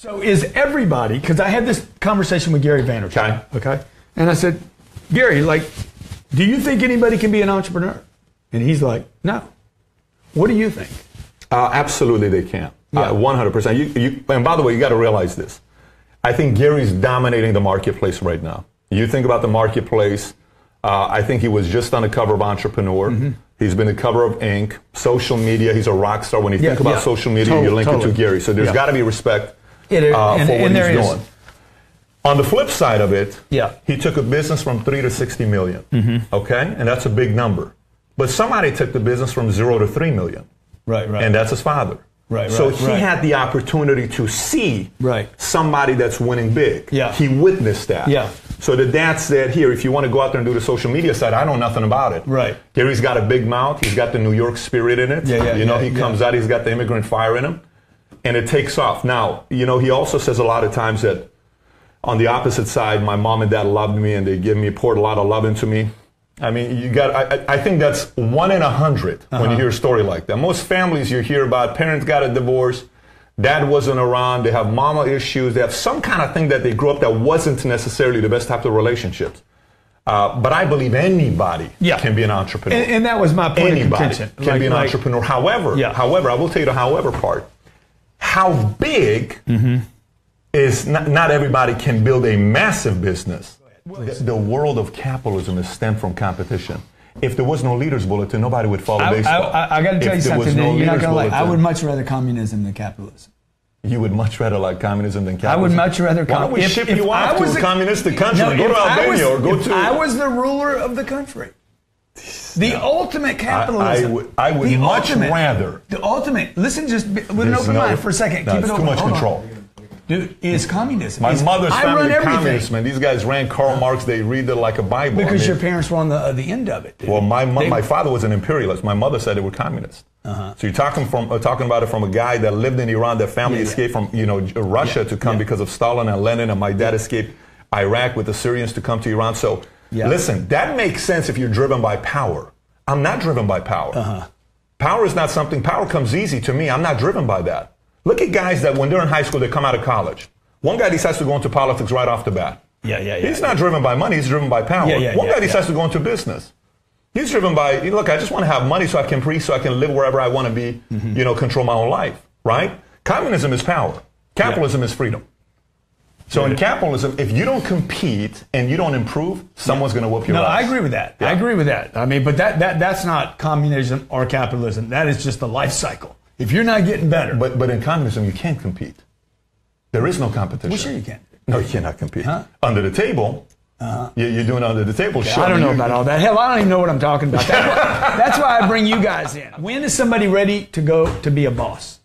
So is everybody, because I had this conversation with Gary Vaynerchuk, okay? And I said, Gary, like, do you think anybody can be an entrepreneur? And he's like, no. What do you think? Absolutely they can. Yeah. 100%. And by the way, you got to realize this. I think Gary's dominating the marketplace right now. You think about the marketplace, I think he was just on the cover of Entrepreneur. Mm-hmm. He's been the cover of Inc., social media. He's a rock star. When you think about social media, you link it to Gary. So there's got to be respect for what he's doing. On the flip side of it, he took a business from 3 to 60 million. Mm-hmm. Okay? And that's a big number. But somebody took the business from 0 to 3 million. Right. And that's his father. So he had the opportunity to see somebody that's winning big. He witnessed that. So the dad said, here, if you want to go out there and do the social media side, I know nothing about it. Gary's got a big mouth. He's got the New York spirit in it. He comes out, he's got the immigrant fire in him. And it takes off. Now, he also says a lot of times that on the opposite side, my mom and dad loved me and they poured a lot of love into me. I mean, I think that's 1 in 100 when you hear a story like that. Most families you hear about, parents got a divorce, dad wasn't around, they have mama issues, they have some kind of thing that they grew up that wasn't necessarily the best type of relationships. But I believe anybody can be an entrepreneur. And that was my point of contention. Anybody can be an entrepreneur. However, I will tell you the however part. How big is not everybody can build a massive business. The world of capitalism is stemmed from competition. If there was no leaders bulletin, nobody would follow baseball. I got to tell you something that you're not going to like. I would much rather communism than capitalism. You would much rather like communism than capitalism? I would much rather communism. Why don't we ship you off to a communistic country? Go to Albania or go to... If I was the ruler of the country, the ultimate capitalism. I would much rather... The ultimate... Listen, just with an open mind for a second. No, it's too much control. Dude, is communism. My mother's family communists, man. These guys ran Karl Marx. They read it like a Bible. Because your parents were on the end of it. Dude. Well, my father was an imperialist. My mother said they were communists. So you're talking about it from a guy that lived in Iran. Their family escaped from Russia to come because of Stalin and Lenin, and my dad escaped Iraq with the Syrians to come to Iran. So listen, that makes sense if you're driven by power. I'm not driven by power. Power is not something. Power comes easy to me. I'm not driven by that. Look at guys that when they're in high school, they come out of college. One guy decides to go into politics right off the bat. He's not driven by money. He's driven by power. One guy decides to go into business. He's driven by, look, I just want to have money so I can live wherever I want to be, control my own life, right? Communism is power. Capitalism is freedom. So in capitalism, if you don't compete and you don't improve, someone's going to whoop your ass. No, I agree with that. I agree with that. I mean, but that's not communism or capitalism. That is just the life cycle. If you're not getting better. But in communism, you can't compete. There is no competition. Well, sure you can. No, you cannot compete. Under the table, you're doing under the table. Okay, I don't know about all that. Hell, I don't even know what I'm talking about. That's why I bring you guys in. When is somebody ready to go to be a boss?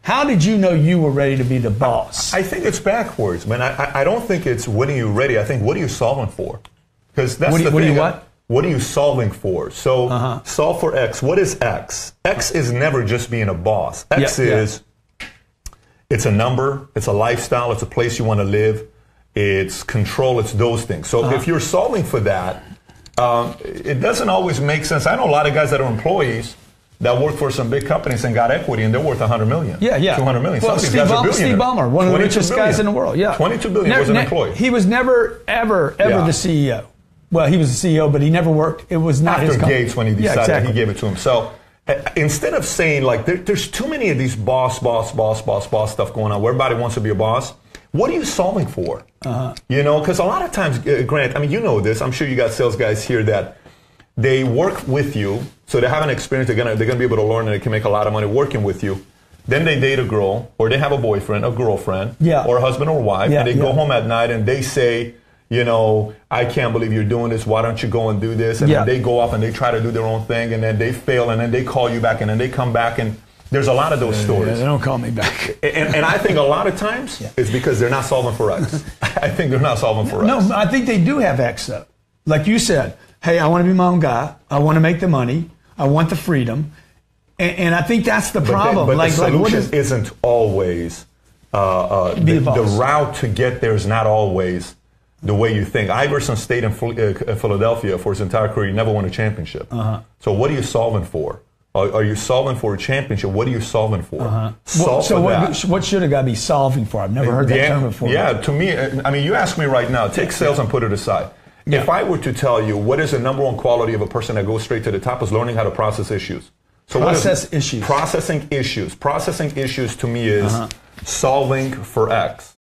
How did you know you were ready to be the boss? I think it's backwards, man. I don't think it's when are you ready. I think what are you solving for? Because that's the thing. What are you what? What are you solving for? So solve for X. What is X? X is never just being a boss. X is, it's a number, it's a lifestyle, it's a place you want to live, it's control, it's those things. So if you're solving for that, it doesn't always make sense. I know a lot of guys that are employees that work for some big companies and got equity and they're worth $100 million. 200 million. Well, Steve Ballmer, one of the richest guys in the world. $22 billion was an employee. He was never, ever the CEO. Well, he was the CEO, but he never worked. It was not his company. After Gates, when he decided, he gave it to him. So instead of saying, like, there's too many of these boss stuff going on where everybody wants to be a boss, what are you solving for? Because a lot of times, Grant, I mean, you know this. I'm sure you got sales guys here that they work with you, so they have an experience. They're gonna be able to learn, and they can make a lot of money working with you. Then they date a girl, or they have a boyfriend, a girlfriend, or a husband or wife, and they go home at night and they say, I can't believe you're doing this. Why don't you go and do this? And then they go off and they try to do their own thing, and then they fail, and then they call you back, and then they come back, and there's a lot of those stories. They don't call me back. And I think a lot of times it's because they're not solving for X. I think they're not solving for X. No, I think they do have X, though. Like you said, hey, I want to be my own guy. I want to make the money. I want the freedom. And I think that's the problem. But the solution isn't always, the route to get there is not always the way you think. Iverson stayed in Philadelphia for his entire career. He never won a championship. So what are you solving for? Are you solving for a championship? What are you solving for? Solve for that. What should a guy be solving for? I've never heard that term before. Yeah, to me, I mean, you ask me right now, take sales and put it aside. Yeah. If I were to tell you what is the number one quality of a person that goes straight to the top is learning how to process issues. So processing issues. Processing issues to me is solving for X.